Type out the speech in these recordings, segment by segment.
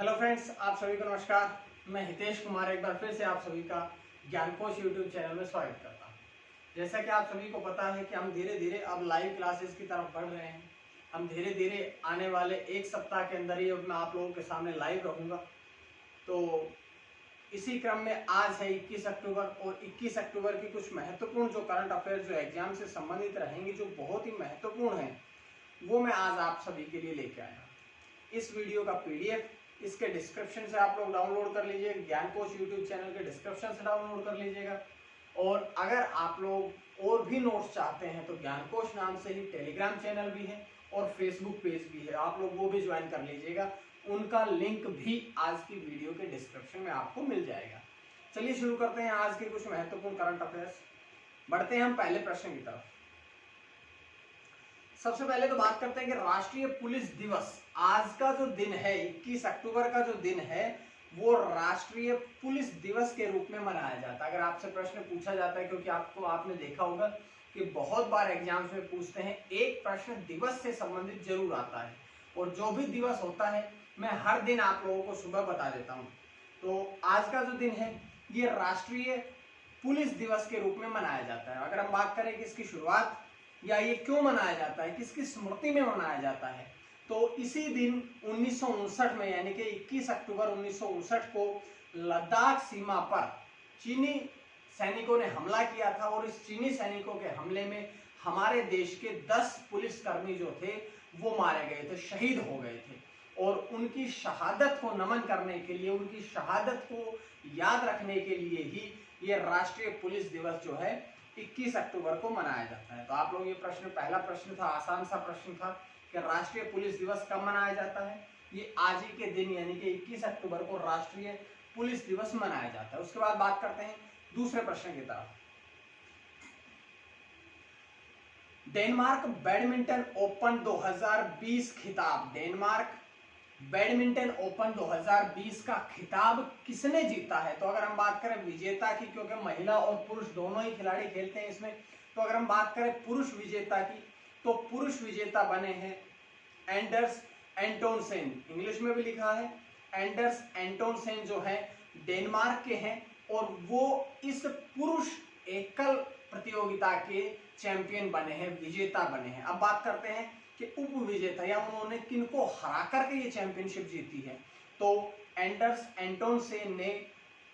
Hello friends, आप सभी को नमस्कार। मैं हितेश कुमार एक बार फिर से आप सभी का ज्ञानकोश यूट्यूब चैनल में स्वागत करता हूं। जैसा कि आप सभी को पता है कि हम धीरे धीरे अब लाइव क्लासेस की तरफ बढ़ रहे हैं। हम धीरे धीरे आने वाले एक सप्ताह के अंदर ही मैं आप लोगों के सामने लाइव रहूंगा। तो इसी क्रम में आज है 21 अक्टूबर और 21 अक्टूबर की कुछ महत्वपूर्ण जो करंट अफेयर जो एग्जाम से संबंधित रहेंगे, जो बहुत ही महत्वपूर्ण है, वो मैं आज आप सभी के लिए लेके आया। इस वीडियो का पीडीएफ इसके डिस्क्रिप्शन से आप लोग डाउनलोड कर लीजिएगा, ज्ञानकोश यूट्यूब चैनल के डिस्क्रिप्शन से डाउनलोड कर लीजिएगा। और अगर आप लोग और भी नोट्स चाहते हैं तो ज्ञानकोश नाम से ही टेलीग्राम चैनल भी है और फेसबुक पेज भी है, आप लोग वो भी ज्वाइन कर लीजिएगा। उनका लिंक भी आज की वीडियो के डिस्क्रिप्शन में आपको मिल जाएगा। चलिए शुरू करते हैं आज के कुछ महत्वपूर्ण करंट अफेयर्स। बढ़ते हैं हम पहले प्रश्न की तरफ। सबसे पहले तो बात करते हैं कि राष्ट्रीय पुलिस दिवस आज का जो दिन है, 21 अक्टूबर का जो दिन है, वो राष्ट्रीय पुलिस दिवस के रूप में मनाया जाता है। अगर आपसे प्रश्न पूछा जाता है, क्योंकि आपने देखा होगा कि बहुत बार एग्जाम्स में पूछते हैं, एक प्रश्न दिवस से संबंधित जरूर आता है। और जो भी दिवस होता है मैं हर दिन आप लोगों को सुबह बता देता हूँ। तो आज का जो दिन है ये राष्ट्रीय पुलिस दिवस के रूप में मनाया जाता है। अगर हम बात करें कि इसकी शुरुआत या ये क्यों मनाया जाता है, किसकी स्मृति में मनाया जाता है, तो इसी दिन 1959 में, यानी कि 21 अक्टूबर 1959 को लद्दाख सीमा पर चीनी सैनिकों ने हमला किया था। और इस चीनी सैनिकों के हमले में हमारे देश के 10 पुलिसकर्मी जो थे वो मारे गए थे, शहीद हो गए थे। और उनकी शहादत को नमन करने के लिए, उनकी शहादत को याद रखने के लिए ही ये राष्ट्रीय पुलिस दिवस जो है 21 अक्टूबर को मनाया जाता है। तो आप लोग ये प्रश्न, पहला प्रश्न था, आसान सा प्रश्न था कि राष्ट्रीय पुलिस दिवस कब मनाया जाता है। ये आज ही के दिन यानी कि 21 अक्टूबर को राष्ट्रीय पुलिस दिवस मनाया जाता है। उसके बाद बात करते हैं दूसरे प्रश्न की तरफ। डेनमार्क बैडमिंटन ओपन 2020 खिताब, डेनमार्क बैडमिंटन ओपन 2020 का खिताब किसने जीता है। तो अगर हम बात करें विजेता की, क्योंकि महिला और पुरुष दोनों ही खिलाड़ी खेलते हैं इसमें, तो अगर हम बात करें पुरुष विजेता की, तो पुरुष विजेता बने हैं एंडर्स एंटोनसेन। इंग्लिश में भी लिखा है एंडर्स एंटोनसेन, जो है डेनमार्क के हैं और वो इस पुरुष एकल प्रतियोगिता के चैंपियन बने हैं, विजेता बने हैं। अब बात करते हैं कि उप विजेता या उन्होंने किनको हरा करके ये चैंपियनशिप जीती है। तो एंडर्स एंटोनसेन ने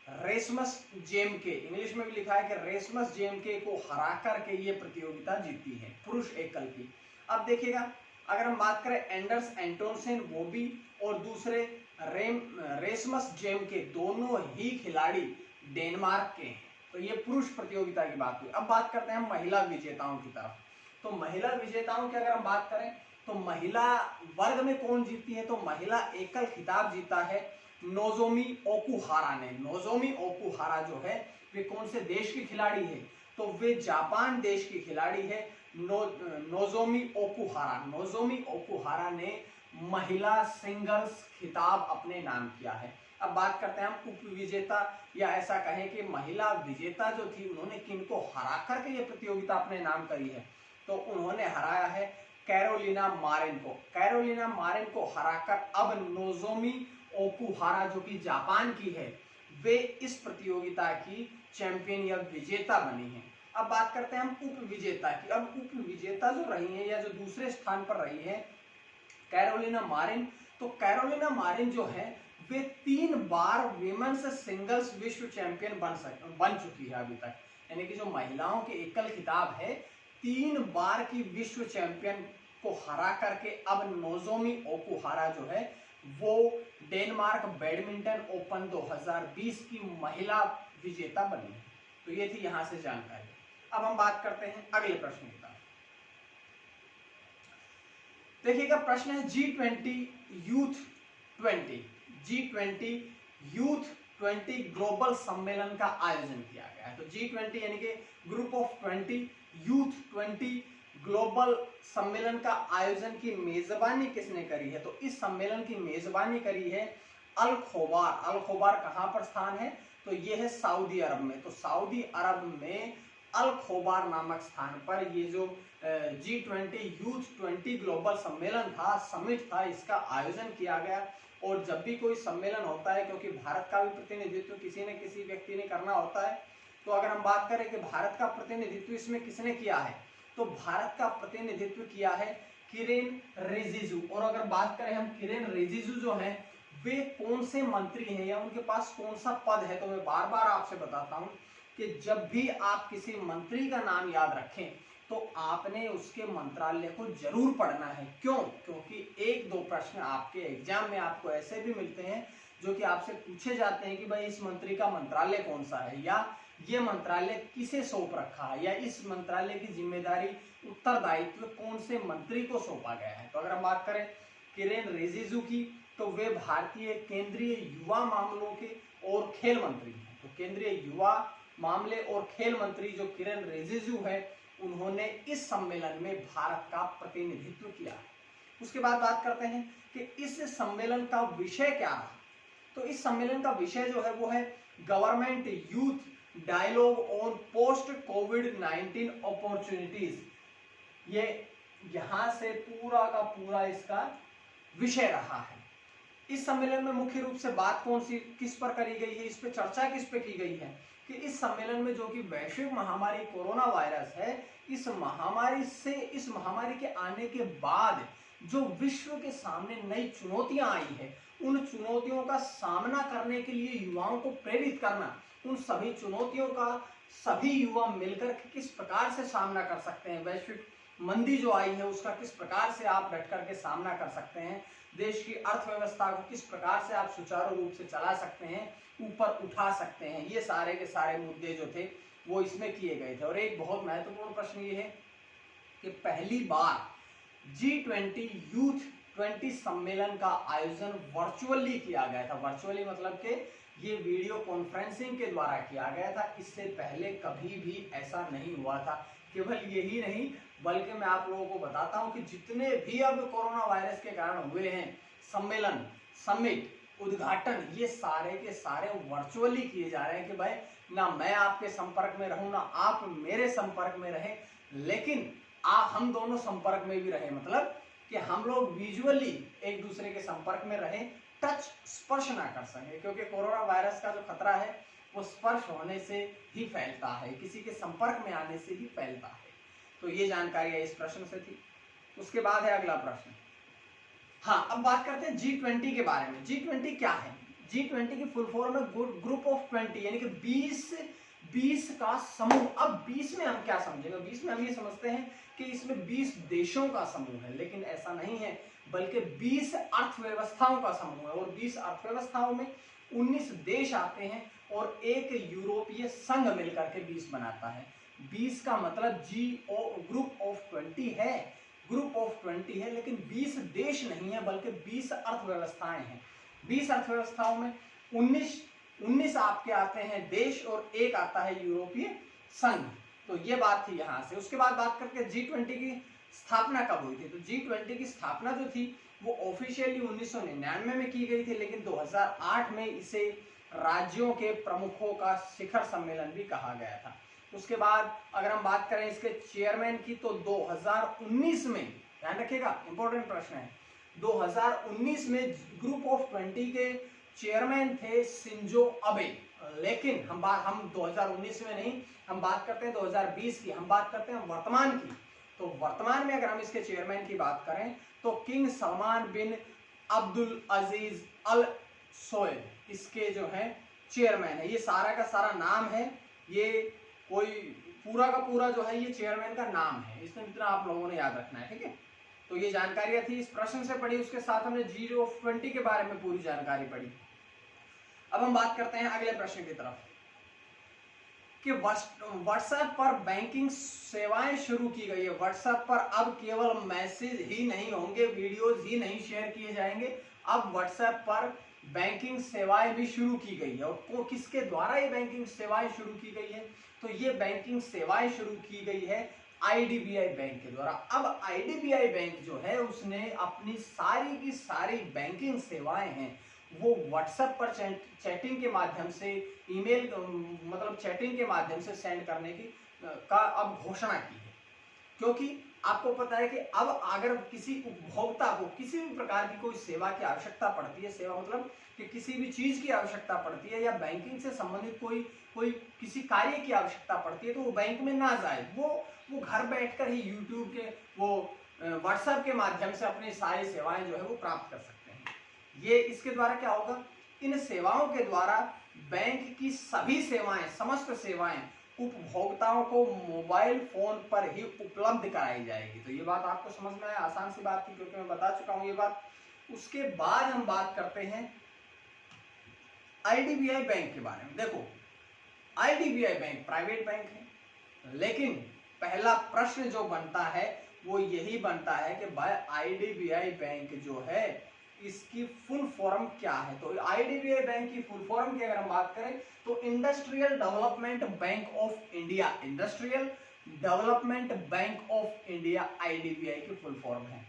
रेसमस जेमके, इंग्लिश में भी लिखा है कि रेसमस जेमके को हरा करके ये प्रतियोगिता जीती है पुरुष एकल की। अब देखिएगा, अगर हम बात करें एंडर्स एंटोनसेन वो भी, और दूसरे रेसमस जेमके, दोनों ही खिलाड़ी डेनमार्क के हैं। तो ये पुरुष प्रतियोगिता की बात हुई। अब बात करते हैं हम महिला विजेताओं की तरफ। तो महिला विजेताओं की अगर हम बात करें तो महिला वर्ग में कौन जीती है, तो महिला एकल खिताब जीता है नोजोमी ओकुहारा ने। नोजोमी ओकुहारा जो है वे कौन से देश की खिलाड़ी है, तो वे जापान देश की खिलाड़ी है। नोजोमी ओकुहारा, नोजोमी ओकुहारा ने महिला सिंगल्स खिताब अपने नाम किया है। अब बात करते हैं हम उप विजेता, या ऐसा कहें कि महिला विजेता जो थी उन्होंने किनको हरा करके ये प्रतियोगिता अपने नाम करी है, तो उन्होंने हराया है कैरोलिना मारिन को। कैरोलिना मारिन को हराकर अब नोजोमी ओकुहारा जो कि जापान की है, वे इस प्रतियोगिता की चैंपियन या विजेता बनी है। अब बात करते हैं हम उप विजेता की। अब उप विजेता जो रही है या जो दूसरे स्थान पर रही है कैरोलिना मारिन, तो कैरोलिना मारिन जो है वे 3 बार विमेन्स सिंगल्स विश्व चैंपियन बन चुकी है अभी तक। यानी कि जो महिलाओं के एकल खिताब है, 3 बार की विश्व चैंपियन को हरा करके अब नोजोमी ओकुहारा जो है वो डेनमार्क बैडमिंटन ओपन 2020 की महिला विजेता बनी है। तो ये थी यहां से जानकारी। अब हम बात करते हैं अगले प्रश्न की तरफ। देखिएगा, प्रश्न है G20 youth 20, G20 youth 20 global सम्मेलन का आयोजन किया गया है। तो G20 यानी कि ग्रुप ऑफ 20 यूथ 20 ग्लोबल सम्मेलन का आयोजन की मेजबानी किसने करी है, तो इस सम्मेलन की मेजबानी करी है अल खोबार। अल खोबार कहां पर स्थान है, तो यह है सऊदी अरब में। तो सऊदी अरब में अल खोबार नामक स्थान पर ये जो G20 यूथ 20 ग्लोबल सम्मेलन था, समिट था, इसका आयोजन किया गया। और जब भी कोई सम्मेलन होता है, क्योंकि भारत का भी प्रतिनिधित्व किसी न किसी व्यक्ति ने करना होता है, तो अगर हम बात करें कि भारत का प्रतिनिधित्व इसमें किसने किया है, तो भारत का प्रतिनिधित्व किया है किरेन रिजिजू। और अगर बात करें हम किरेन रिजिजू जो हैं वे कौन से मंत्री हैं या उनके पास कौन सा पद है, तो मैं बार बार आपसे बताता हूं कि जब भी आप किसी मंत्री का नाम याद रखें तो आपने उसके मंत्रालय को जरूर पढ़ना है। क्यों? क्योंकि एक दो प्रश्न आपके एग्जाम में आपको ऐसे भी मिलते हैं जो कि आपसे पूछे जाते हैं कि भाई इस मंत्री का मंत्रालय कौन सा है, या ये मंत्रालय किसे सौंप रखा है, या इस मंत्रालय की जिम्मेदारी उत्तरदायित्व कौन से मंत्री को सौंपा गया है। तो अगर हम बात करें किरेन रिजिजू की, तो वे भारतीय केंद्रीय युवा मामलों के और खेल मंत्री हैं। तो केंद्रीय युवा मामले और खेल मंत्री जो किरेन रिजिजू है, उन्होंने इस सम्मेलन में भारत का प्रतिनिधित्व किया है। उसके बाद बात करते हैं कि इस सम्मेलन का विषय क्या रहा। तो इस सम्मेलन का विषय जो है वो है government youth dialogue on post कोविड-19 अपॉर्चुनिटीज। ये यहां से पूरा का पूरा इसका विषय रहा है। इस सम्मेलन में मुख्य रूप से बात कौन सी किस पर करी गई है, इस पे चर्चा किस पे की गई है कि इस सम्मेलन में जो कि वैश्विक महामारी कोरोना वायरस है, इस महामारी के आने के बाद जो विश्व के सामने नई चुनौतियां आई है, उन चुनौतियों का सामना करने के लिए युवाओं को प्रेरित करना, उन सभी चुनौतियों का सभी युवा मिलकर किस प्रकार से सामना कर सकते हैं, वैश्विक मंदी जो आई है उसका किस प्रकार से आप डट करके सामना कर सकते हैं, देश की अर्थव्यवस्था को किस प्रकार से आप सुचारू रूप से चला सकते हैं, ऊपर उठा सकते हैं, ये सारे के सारे मुद्दे जो थे वो इसमें किए गए थे। और एक बहुत महत्वपूर्ण प्रश्न ये है कि पहली बार G20 यूथ 20 सम्मेलन का आयोजन वर्चुअली किया गया था। वर्चुअली मतलब कि ये वीडियो कॉन्फ्रेंसिंग के द्वारा किया गया था। इससे पहले कभी भी ऐसा नहीं हुआ था। केवल यही नहीं बल्कि मैं आप लोगों को बताता हूं कि जितने भी अब कोरोना वायरस के कारण हुए हैं सम्मेलन, समिट, उद्घाटन, ये सारे के सारे वर्चुअली किए जा रहे हैं कि भाई ना मैं आपके संपर्क में रहूं ना आप मेरे संपर्क में रहे, लेकिन हम दोनों संपर्क में भी रहे, मतलब कि हम लोग विजुअली एक दूसरे के संपर्क में रहे, टच स्पर्श ना कर सके, क्योंकि कोरोना वायरस का जो खतरा है वो स्पर्श होने से ही फैलता है, किसी के संपर्क में आने से ही फैलता है। तो ये जानकारी इस प्रश्न से थी। उसके बाद है अगला प्रश्न। हाँ, अब बात करते हैं G20 के बारे में। G20 क्या है? G20 की फुल फॉर्म है ग्रुप ऑफ 20, यानी कि 20 का समूह। अब 20 में हम क्या समझेंगे? 20 में हम ये समझते हैं कि इसमें 20 देशों का समूह है, लेकिन ऐसा नहीं है, बल्कि 20 अर्थव्यवस्थाओं का समूह है। और 20 अर्थव्यवस्थाओं में 19 देश आते हैं और एक यूरोपीय संघ मिलकर के 20 बनाता है। 20 का मतलब ग्रुप ऑफ 20 है, ग्रुप ऑफ 20 है, लेकिन 20 देश नहीं है बल्कि 20 अर्थव्यवस्थाएं हैं। 20 अर्थव्यवस्थाओं में 19 आपके आते हैं देश और एक आता है यूरोपीय संघ। तो ये बात थी यहां से। उसके बाद बात करके G20 की स्थापना कब हुई थी? तो G20 की स्थापना जो थी वो ऑफिशियली 1999 में की गई थी, लेकिन 2008 में इसे राज्यों के प्रमुखों का शिखर सम्मेलन भी कहा गया था। उसके बाद अगर हम बात करें इसके चेयरमैन की, तो 2019 में, ध्यान रखिएगा इंपॉर्टेंट प्रश्न है, 2019 में ग्रुप ऑफ 20 के चेयरमैन थे शिंजो अबे। लेकिन हम 2019 में नहीं, हम बात करते हैं 2020 की, हम बात करते हैं वर्तमान की। तो वर्तमान में अगर हम इसके चेयरमैन की बात करें तो किंग सलमान बिन अब्दुल अजीज अल सोएद इसके जो है चेयरमैन है। ये सारा का सारा नाम है, ये कोई पूरा का पूरा जो है ये चेयरमैन का नाम है, इसमें इतना आप लोगों ने याद रखना है, ठीक है। तो ये जानकारियां थी, इस प्रश्न से पढ़ी, उसके साथ हमने G20 के बारे में पूरी जानकारी पढ़ी। अब हम बात करते हैं अगले प्रश्न की तरफ कि व्हाट्सएप पर बैंकिंग सेवाएं शुरू की गई है। व्हाट्सएप पर अब केवल मैसेज ही नहीं होंगे, वीडियोस ही नहीं शेयर किए जाएंगे, अब व्हाट्सएप पर बैंकिंग सेवाएं भी शुरू की गई है। और किसके द्वारा ये बैंकिंग सेवाएं शुरू की गई है? तो ये बैंकिंग सेवाएं शुरू की गई है IDBI बैंक के द्वारा। अब IDBI बैंक जो है उसने अपनी सारी की सारी बैंकिंग सेवाएं हैं वो व्हाट्सएप पर चैटिंग के माध्यम से, ईमेल मतलब चैटिंग के माध्यम से सेंड करने की का अब घोषणा की है, क्योंकि आपको पता है कि अब अगर किसी उपभोक्ता को किसी भी प्रकार की कोई सेवा की आवश्यकता पड़ती है, सेवा मतलब कि किसी भी चीज की आवश्यकता पड़ती है या बैंकिंग से संबंधित कोई कोई किसी कार्य की आवश्यकता पड़ती है, तो वो बैंक में ना जाए, वो घर बैठकर ही यूट्यूब के वो व्हाट्सएप के माध्यम से अपनी सारी सेवाएं जो है वो प्राप्त कर सकते हैं। ये इसके द्वारा क्या होगा, इन सेवाओं के द्वारा बैंक की सभी सेवाएं, समस्त सेवाएं उपभोक्ताओं को मोबाइल फोन पर ही उपलब्ध कराई जाएगी। तो ये बात आपको समझ में आया, आसान सी बात थी क्योंकि मैं बता चुका हूं ये बात। उसके बाद हम बात करते हैं आईडीबीआई बैंक के बारे में। देखो, आईडीबीआई बैंक प्राइवेट बैंक है, लेकिन पहला प्रश्न जो बनता है वो यही बनता है कि भाई आईडीबीआई बैंक जो है इसकी फुल फॉर्म क्या है। तो आईडीबीआई बैंक की फुल फॉर्म की अगर हम बात करें तो industrial development bank of India, industrial development bank of India IDBI की फुल फॉर्म है।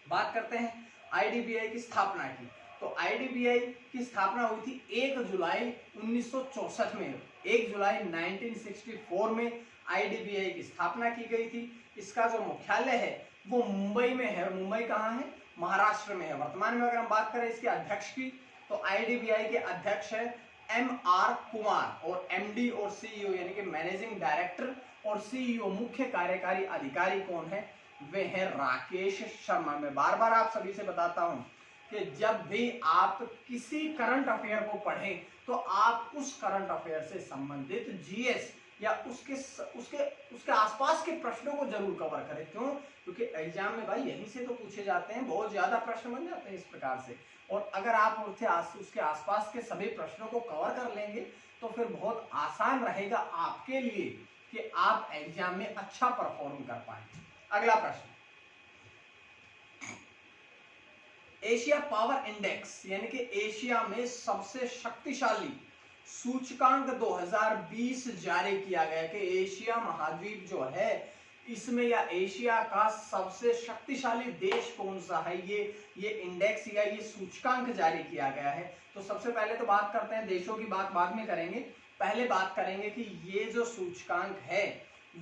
बात करते हैं आईडीबीआई की स्थापना की। तो आईडीबीआई की स्थापना हुई थी 1 जुलाई 1964 में। 1 जुलाई 1964 में आईडीबीआई की स्थापना की गई थी। इसका जो मुख्यालय है वो मुंबई में है। मुंबई कहाँ है, महाराष्ट्र में है। वर्तमान में अगर हम बात करें इसके अध्यक्ष की, तो आईडीबीआई के अध्यक्ष है एमआर कुमार, और एमडी और सीईओ यानी कि मैनेजिंग डायरेक्टर और सीईओ मुख्य कार्यकारी अधिकारी कौन है, वे हैं राकेश शर्मा। मैं बार बार आप सभी से बताता हूं कि जब भी आप किसी करंट अफेयर को पढ़ें तो आप उस करंट अफेयर से संबंधित जीएस या उसके आसपास के प्रश्नों को जरूर कवर करें। क्यों? क्योंकि एग्जाम में भाई यहीं से तो पूछे जाते हैं, बहुत ज्यादा प्रश्न बन जाते हैं इस प्रकार से। और अगर आप उसके आसपास के सभी प्रश्नों को कवर कर लेंगे तो फिर बहुत आसान रहेगा आपके लिए कि आप एग्जाम में अच्छा परफॉर्म कर पाएंगे। अगला प्रश्न, एशिया पावर इंडेक्स यानी कि एशिया में सबसे शक्तिशाली सूचकांक 2020 जारी किया गया कि एशिया महाद्वीप जो है इसमें या एशिया का सबसे शक्तिशाली देश कौन सा है, ये इंडेक्स या ये सूचकांक जारी किया गया है। तो सबसे पहले तो बात करते हैं, देशों की बात बाद में करेंगे, पहले बात करेंगे कि ये जो सूचकांक है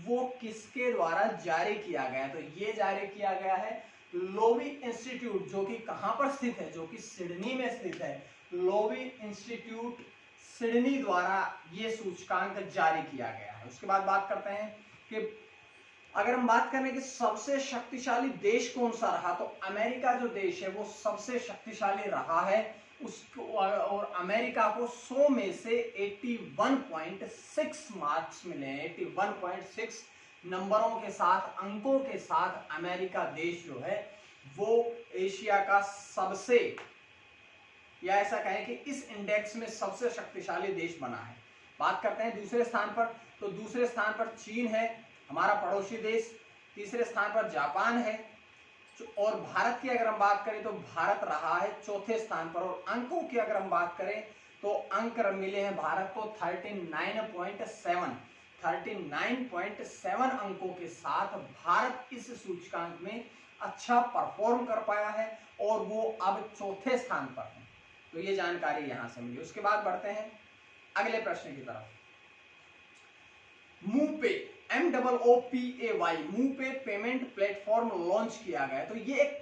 वो किसके द्वारा जारी किया गया है। तो ये जारी किया गया है लोवी इंस्टीट्यूट, जो कि कहां पर स्थित है, जो कि सिडनी में स्थित है। लोवी इंस्टीट्यूट सिडनी द्वारा ये सूचकांक जारी किया गया है। उसके बाद बात करते हैं कि अगर हम बात करें कि सबसे शक्तिशाली देश कौन सा रहा, तो अमेरिका जो देश है वो सबसे शक्तिशाली रहा है। उसको और अमेरिका को 100 में से 81.6 मार्क्स मिले हैं। 81.6 नंबरों के साथ, अंकों के साथ अमेरिका देश जो है वो एशिया का सबसे, या ऐसा कहें कि इस इंडेक्स में सबसे शक्तिशाली देश बना है। बात करते हैं दूसरे स्थान पर, तो दूसरे स्थान पर चीन है, हमारा पड़ोसी देश। तीसरे स्थान पर जापान है, और भारत की अगर हम बात करें तो भारत रहा है चौथे स्थान पर। और अंकों की अगर हम बात करें तो अंक मिले हैं भारत को 39.7 अंकों के साथ भारत इस सूचकांक में अच्छा परफॉर्म कर पाया है और वो अब चौथे स्थान पर है। तो ये जानकारी यहां से मिली। उसके बाद बढ़ते हैं अगले प्रश्न की तरफ। मूपे, MOOPAY, मूपे पेमेंट प्लेटफॉर्म लॉन्च किया गया। तो ये एक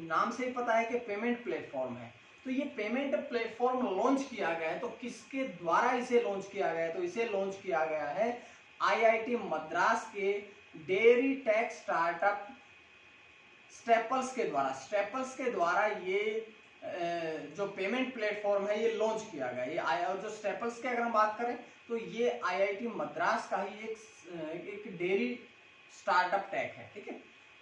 नाम से ही पता है कि पेमेंट प्लेटफॉर्म है। तो ये पेमेंट प्लेटफॉर्म लॉन्च किया गया है, तो किसके द्वारा इसे लॉन्च किया गया है, तो इसे लॉन्च किया गया है IIT मद्रास के डेयरी टेक स्टार्टअप स्टेपल्स के द्वारा। स्टेपल्स के द्वारा ये जो पेमेंट प्लेटफॉर्म है ये लॉन्च किया गया। ये और जो स्टेपल्स की अगर हम बात करें तो ये IIT मद्रास का ही एक डेयरी स्टार्टअप टेक है। ठीक है,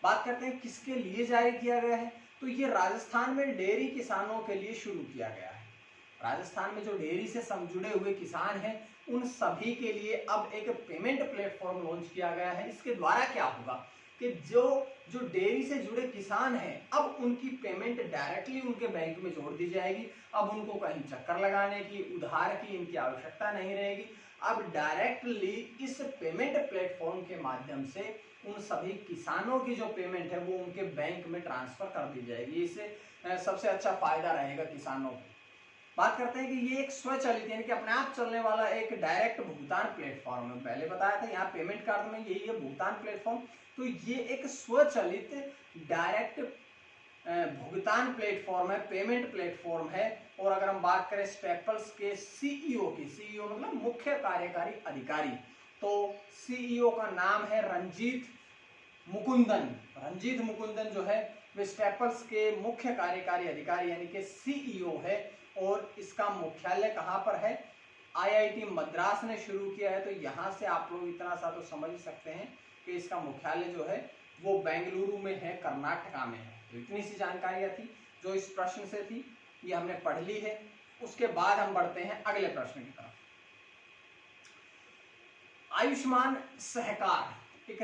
बात करते हैं किसके लिए जारी किया गया है, तो ये राजस्थान में डेयरी किसानों के लिए शुरू किया गया है। राजस्थान में जो डेयरी से जुड़े हुए किसान हैं उन सभी के लिए अब एक पेमेंट प्लेटफॉर्म लॉन्च किया गया है। इसके द्वारा क्या होगा कि जो डेयरी से जुड़े किसान हैं अब उनकी पेमेंट डायरेक्टली उनके बैंक में जोड़ दी जाएगी। अब उनको कहीं चक्कर लगाने की, उधार की इनकी आवश्यकता नहीं रहेगी। अब डायरेक्टली इस पेमेंट प्लेटफॉर्म के माध्यम से उन सभी किसानों की जो पेमेंट है वो उनके बैंक में ट्रांसफर कर दी जाएगी। इससे सबसे अच्छा फायदा रहेगा किसानों को। बात करते हैं कि ये एक स्वचालित यानी कि अपने आप चलने वाला एक डायरेक्ट भुगतान प्लेटफॉर्म है। पहले बताया था यहाँ पेमेंट कार्ड में यही है भुगतान प्लेटफॉर्म। तो ये एक स्वचालित डायरेक्ट भुगतान प्लेटफॉर्म है, पेमेंट प्लेटफॉर्म है। और अगर हम बात करें स्टेपल्स के सीईओ की, सीईओ मतलब मुख्य कार्यकारी अधिकारी, तो सीईओ का नाम है रंजीत मुकुंदन। रंजीत मुकुंदन जो है वे स्टेपल्स के मुख्य कार्यकारी अधिकारी यानी कि सीईओ है। और इसका मुख्यालय कहाँ पर है? आईआईटी मद्रास ने शुरू किया है। तो यहाँ से आप लोग इतना सा तो समझ सकते हैं कि इसका मुख्यालय जो है वो बेंगलुरु में है, कर्नाटका में है। तो इतनी सी जानकारियां थी जो इस प्रश्न से थी, ये हमने पढ़ ली है। उसके बाद हम बढ़ते हैं अगले प्रश्न की तरफ। आयुष्मान सहकार एक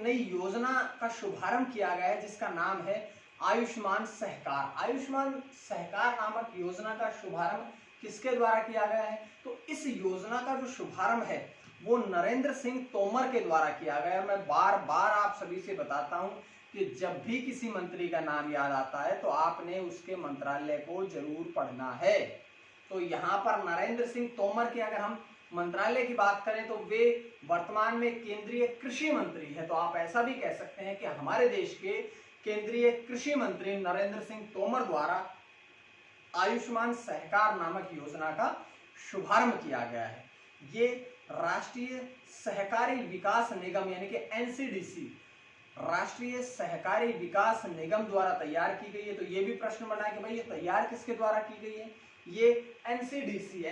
नई योजना का शुभारंभ किया गया है जिसका नाम है आयुष्मान सहकार। आयुष्मान सहकार नामक योजना का शुभारंभ किसके द्वारा किया गया है? तो इस योजना का जो शुभारंभ है वो नरेंद्र सिंह तोमर के द्वारा किया गया। मैं बार बार आप सभी से बताता हूं कि जब भी किसी मंत्री का नाम याद आता है तो आपने उसके मंत्रालय को जरूर पढ़ना है। तो यहाँ पर नरेंद्र सिंह तोमर की अगर हम मंत्रालय की बात करें तो वे वर्तमान में केंद्रीय कृषि मंत्री है। तो आप ऐसा भी कह सकते हैं कि हमारे देश के केंद्रीय कृषि मंत्री नरेंद्र सिंह तोमर द्वारा आयुष्मान सहकार नामक योजना का शुभारंभ किया गया है। ये राष्ट्रीय सहकारी विकास निगम यानी कि एनसीडीसी, राष्ट्रीय सहकारी विकास निगम द्वारा तैयार की गई है। तो ये भी प्रश्न बना है कि भाई ये तैयार किसके द्वारा की गई है? ये एनसीडीसी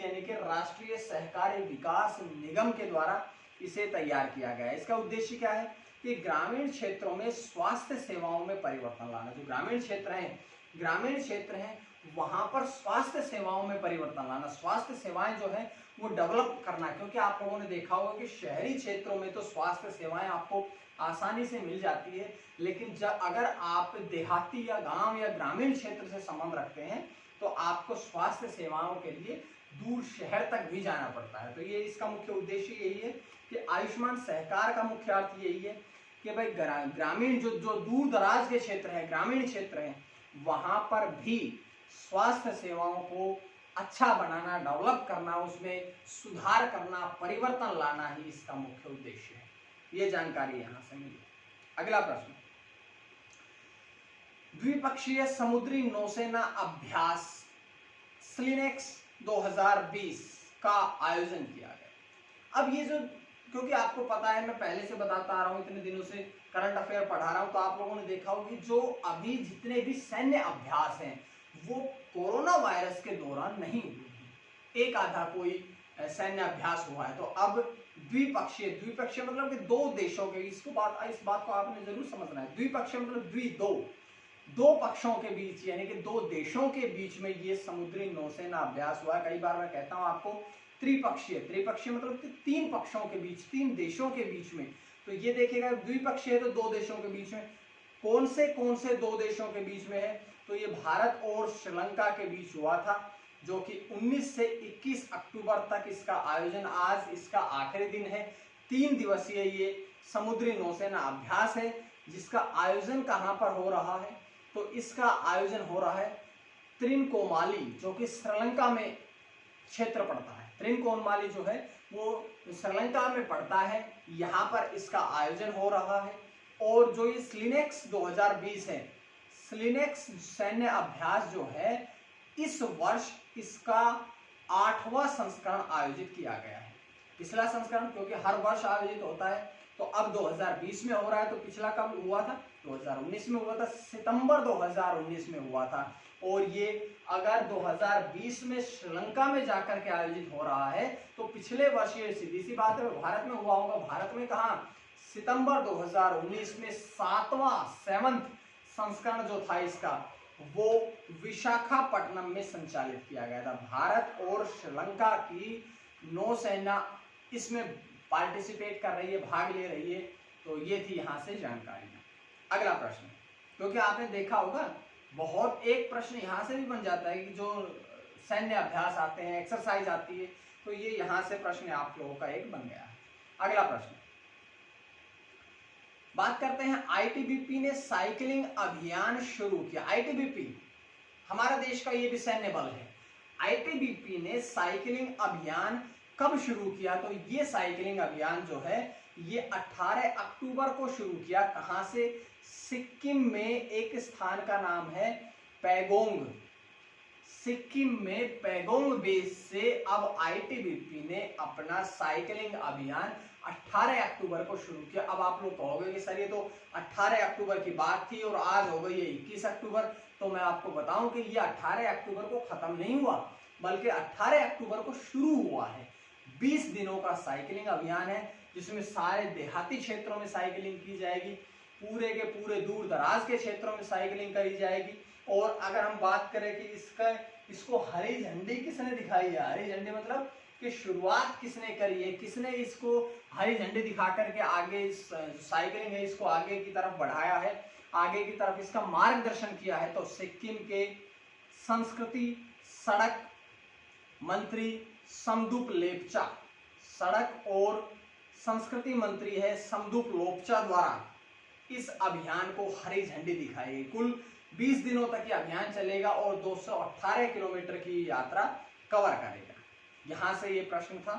यानी कि राष्ट्रीय सहकारी विकास निगम के द्वारा इसे तैयार किया गया है। इसका उद्देश्य क्या है कि ग्रामीण क्षेत्रों में स्वास्थ्य सेवाओं में परिवर्तन लाना। जो ग्रामीण क्षेत्र हैं वहां पर स्वास्थ्य सेवाओं में परिवर्तन लाना, स्वास्थ्य सेवाएं जो है वो डेवलप करना। क्योंकि आप लोगों ने देखा होगा कि शहरी क्षेत्रों में तो स्वास्थ्य सेवाएं आपको आसानी से मिल जाती है, लेकिन जब अगर आप देहाती या गांव या ग्रामीण क्षेत्र से संबंध रखते हैं तो आपको स्वास्थ्य सेवाओं के लिए दूर शहर तक भी जाना पड़ता है। तो ये इसका मुख्य उद्देश्य यही है कि आयुष्मान सहकार का मुख्य अर्थ यही है कि भाई ग्रामीण जो दूर दराज के क्षेत्र है, ग्रामीण क्षेत्र है, वहां पर भी स्वास्थ्य सेवाओं को अच्छा बनाना, डेवलप करना, उसमें सुधार करना, परिवर्तन लाना ही इसका मुख्य उद्देश्य है। ये जानकारी यहां से मिली। अगला प्रश्न, द्विपक्षीय समुद्री नौसेना अभ्यास स्लिनेक्स 2020 का आयोजन किया गया। अब ये जो, क्योंकि आपको पता है मैं पहले से बताता आ रहा हूं, इतने दिनों से करंट अफेयर पढ़ा रहा हूं, तो आप लोगों ने देखा होगा कि जो अभी जितने भी सैन्य अभ्यास हैं वो कोरोना वायरस के दौरान नहीं हुए। एक आधा कोई सैन्य अभ्यास हुआ है। तो अब द्विपक्षीय मतलब कि दो देशों के, इस बात को आपने जरूर समझना है। द्विपक्षीय मतलब दो पक्षों के बीच यानी कि दो देशों के बीच में ये समुद्री नौसेना अभ्यास हुआ है। कई बार मैं कहता हूं आपको त्रिपक्षीय मतलब तीन पक्षों के बीच, तीन देशों के बीच में। तो ये देखिएगा द्विपक्षीय तो दो देशों के बीच में। कौन से दो देशों के बीच में है? तो ये भारत और श्रीलंका के बीच हुआ था, जो कि 19 से 21 अक्टूबर तक इसका आयोजन, आज इसका आखिरी दिन है। 3 दिवसीय ये समुद्री नौसेना अभ्यास है जिसका आयोजन कहां पर हो रहा है? तो इसका आयोजन हो रहा है त्रिनकोमाली, जो कि श्रीलंका में क्षेत्र पड़ता है। त्रिनकोमाली जो है वो श्रीलंका में पड़ता है, यहाँ पर इसका आयोजन हो रहा है। और जो ये स्लिनेक्स 2020 है, स्लिनेक्स सैन्य अभ्यास जो है, इस वर्ष इसका 8वां संस्करण आयोजित किया गया है। पिछला संस्करण क्योंकि हर वर्ष आयोजित होता है, तो अब 2020 में हो रहा है। तो पिछला कब हुआ था? 2019 में हुआ था, सितंबर 2019 में हुआ था। और ये अगर 2020 में श्रीलंका में जाकर के आयोजित हो रहा है तो पिछले वर्ष, ये सीधी सी बात है, भारत में हुआ होगा। भारत में कहा? सितंबर 2019 में 7वां संस्करण जो था इसका, वो विशाखापट्टनम में संचालित किया गया था। भारत और श्रीलंका की नौसेना इसमें पार्टिसिपेट कर रही है, भाग ले रही है। तो ये थी यहां से जानकारी। अगला प्रश्न, क्योंकि आपने देखा होगा बहुत, एक प्रश्न यहां से भी बन जाता है कि जो सैन्य अभ्यास आते हैं, एक्सरसाइज आती है, तो ये यहां से प्रश्न आप लोगों का एक बन गया है। अगला प्रश्न, बात करते हैं आईटीबीपी ने साइकिलिंग अभियान शुरू किया। आईटीबीपी हमारा देश का ये भी सैन्य बल है। आईटीबीपी ने साइकिलिंग अभियान कब शुरू किया? तो ये साइकिलिंग अभियान जो है ये 18 अक्टूबर को शुरू किया। कहां से? सिक्किम में एक स्थान का नाम है पैगोंग। सिक्किम में पैगोंग बेस से अब आईटीबीपी ने अपना साइकिलिंग अभियान 18 अक्टूबर को शुरू किया। अब आप लोग कहोगे कि सर ये तो 18 अक्टूबर की बात थी और आज हो गई है 21 अक्टूबर। तो मैं आपको बताऊं कि ये 18 अक्टूबर को खत्म नहीं हुआ, बल्कि 18 अक्टूबर को शुरू हुआ है। 20 दिनों का साइकिलिंग अभियान है, जिसमें सारे देहाती क्षेत्रों में साइकिलिंग की जाएगी, पूरे के पूरे दूर दराज के क्षेत्रों में साइकिलिंग करी जाएगी। और अगर हम बात करें कि इसको हरी झंडी किसने दिखाई है, हरी झंडी मतलब कि शुरुआत किसने करी है, किसने इसको हरी झंडी दिखा करके आगे इस साइकिलिंग है इसको आगे की तरफ बढ़ाया है, आगे की तरफ इसका मार्गदर्शन किया है, तो सिक्किम के संस्कृति सड़क मंत्री समदूप लेप्चा, सड़क और संस्कृति मंत्री है समदूप लेप्चा द्वारा इस अभियान को हरी झंडी दिखाई गई। कुल 20 दिनों तक ये अभियान चलेगा और 218 किलोमीटर की यात्रा कवर करेगा। यहां से ये प्रश्न था।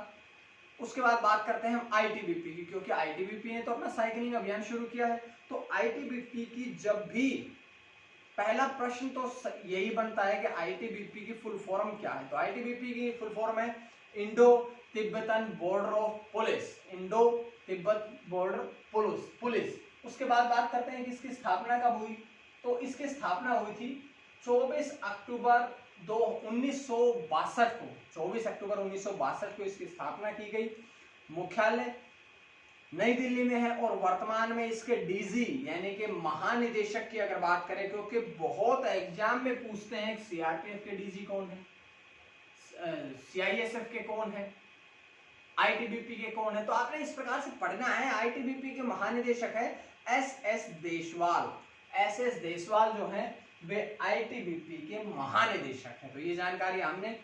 उसके बाद बात करते हैं हम आईटीबीपी की, क्योंकि आईटीबीपी ने तो अपना साइकिलिंग अभियान शुरू किया है। तो आईटीबीपी की जब भी पहला प्रश्न तो यही बनता है कि आईटीबीपी की फुल फॉर्म क्या है? तो आईटीबीपी की फुल फॉर्म है Indo Tibetan border of police, Indo Tibet border police. उसके बाद बात करते हैं कि इसकी स्थापना कब हुई? तो इसकी स्थापना हुई थी 24 अक्टूबर 1962 को। 24 अक्टूबर 1962 को इसकी स्थापना की गई। मुख्यालय नई दिल्ली में है और वर्तमान में इसके डीजी यानी कि महानिदेशक की अगर बात करें, क्योंकि बहुत एग्जाम में पूछते हैं सीआरपीएफ के डीजी कौन है, सीआईएसएफ के कौन है, आईटीबीपी के कौन है, तो आपने इस प्रकार से पढ़ना है। आईटीबीपी के महानिदेशक है एसएस देशवाल। एसएस देशवाल जो है वे आईटीबीपी के महानिदेशक हैं। तो ये जानकारी हमने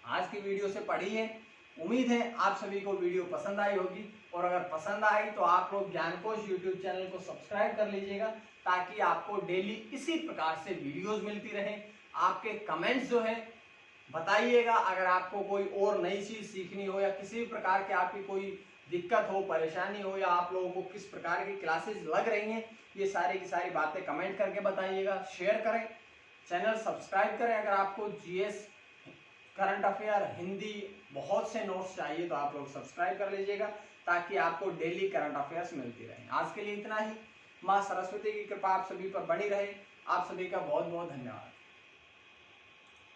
आज की वीडियो से पढ़ी है। उम्मीद है आप सभी को वीडियो पसंद आई होगी, और अगर पसंद आई तो आप लोग ज्ञानकोश यूट्यूब चैनल को सब्सक्राइब कर लीजिएगा, ताकि आपको डेली इसी प्रकार से वीडियोस मिलती रहे। आपके कमेंट्स जो है बताइएगा, अगर आपको कोई और नई चीज सीखनी हो या किसी भी प्रकार की आपकी कोई दिक्कत हो, परेशानी हो, या आप लोगों को किस प्रकार की क्लासेस लग रही हैं, ये सारी की सारी बातें कमेंट करके बताइएगा। शेयर करें, चैनल सब्सक्राइब करें। अगर आपको जीएस, करंट अफेयर, हिंदी बहुत से नोट्स चाहिए तो आप लोग सब्सक्राइब कर लीजिएगा, ताकि आपको डेली करंट अफेयर्स मिलती रहे। आज के लिए इतना ही। माँ सरस्वती की कृपा आप सभी पर बनी रहे। आप सभी का बहुत बहुत धन्यवाद।